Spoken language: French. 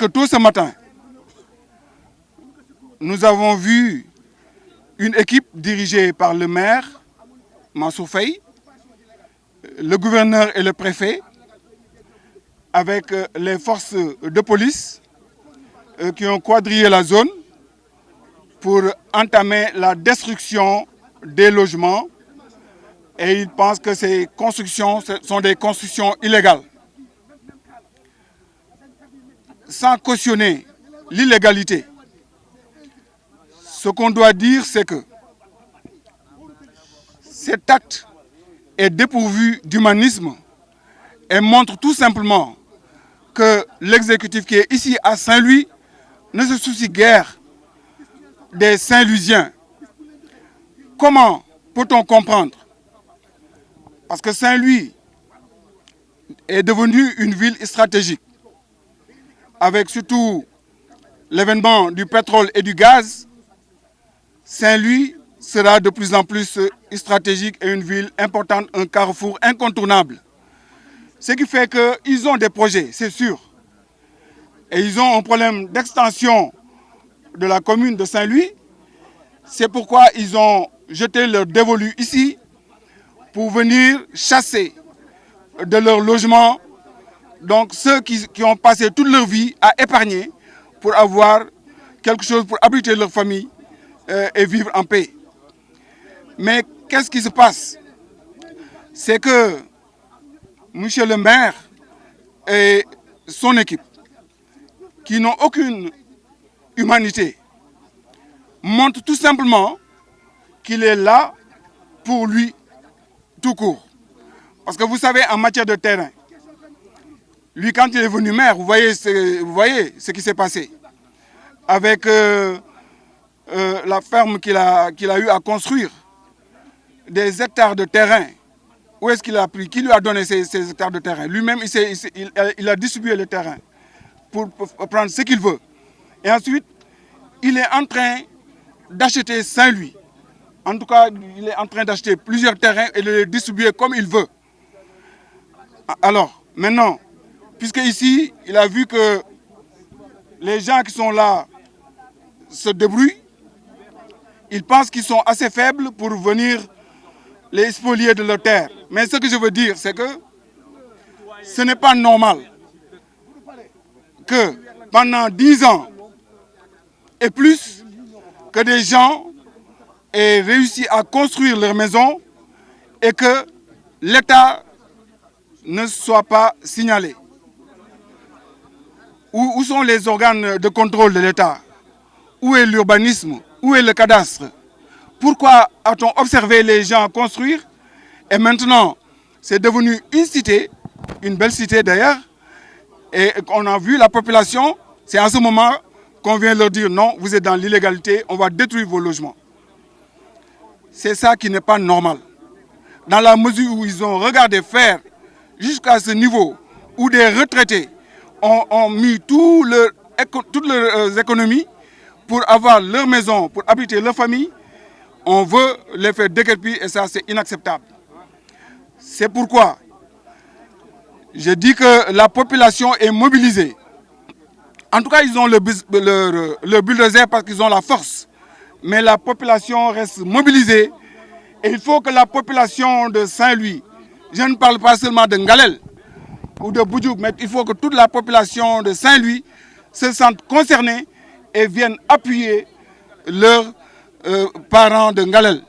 que tôt ce matin, nous avons vu une équipe dirigée par le maire, Mansour Faye, le gouverneur et le préfet, avec les forces de police qui ont quadrillé la zone pour entamer la destruction des logements. Et ils pensent que ces constructions sont des constructions illégales. Sans cautionner l'illégalité, ce qu'on doit dire, c'est que cet acte est dépourvu d'humanisme et montre tout simplement que l'exécutif qui est ici à Saint-Louis ne se soucie guère des Saint-Louisiens. Comment peut-on comprendre? Parce que Saint-Louis est devenu une ville stratégique, avec surtout l'avènement du pétrole et du gaz. Saint-Louis sera de plus en plus stratégique et une ville importante, un carrefour incontournable. Ce qui fait qu'ils ont des projets, c'est sûr. Et ils ont un problème d'extension de la commune de Saint-Louis. C'est pourquoi ils ont jeté leur dévolu ici pour venir chasser de leur logement donc ceux qui ont passé toute leur vie à épargner pour avoir quelque chose pour abriter leur famille et vivre en paix. Mais qu'est-ce qui se passe? C'est que monsieur le maire et son équipe, qui n'ont aucune humanité, montrent tout simplement qu'il est là pour lui tout court. Parce que vous savez, en matière de terrain, lui, quand il est venu maire, vous voyez ce qui s'est passé. Avec la ferme qu'il a eu à construire, des hectares de terrain. Où est-ce qu'il a pris? Qui lui a donné ces hectares de terrain? Lui-même, il a distribué le terrain pour prendre ce qu'il veut. Et ensuite, il est en train d'acheter Saint-Louis. En tout cas, il est en train d'acheter plusieurs terrains et de les distribuer comme il veut. Alors, maintenant, puisque ici, il a vu que les gens qui sont là se débrouillent, ils pensent qu'ils sont assez faibles pour venir les spolier de leur terre. Mais ce que je veux dire, c'est que ce n'est pas normal que pendant 10 ans et plus, que des gens aient réussi à construire leur maison et que l'État ne soit pas signalé. Où sont les organes de contrôle de l'État? Où est l'urbanisme? Où est le cadastre? Pourquoi a-t-on observé les gens construire? Et maintenant, c'est devenu une cité, une belle cité d'ailleurs, et on a vu la population, c'est en ce moment qu'on vient leur dire non, vous êtes dans l'illégalité, on va détruire vos logements. C'est ça qui n'est pas normal. Dans la mesure où ils ont regardé faire jusqu'à ce niveau, où des retraités ont mis toutes leurs économies pour avoir leur maison, pour habiter leur famille, on veut les faire déguerpir et ça c'est inacceptable. C'est pourquoi je dis que la population est mobilisée. En tout cas, ils ont le bulldozer parce qu'ils ont la force. Mais la population reste mobilisée. Et il faut que la population de Saint-Louis, je ne parle pas seulement de Ngalel ou de Boudjouk, mais il faut que toute la population de Saint-Louis se sente concernée et vienne appuyer leurs parents de Ngalel.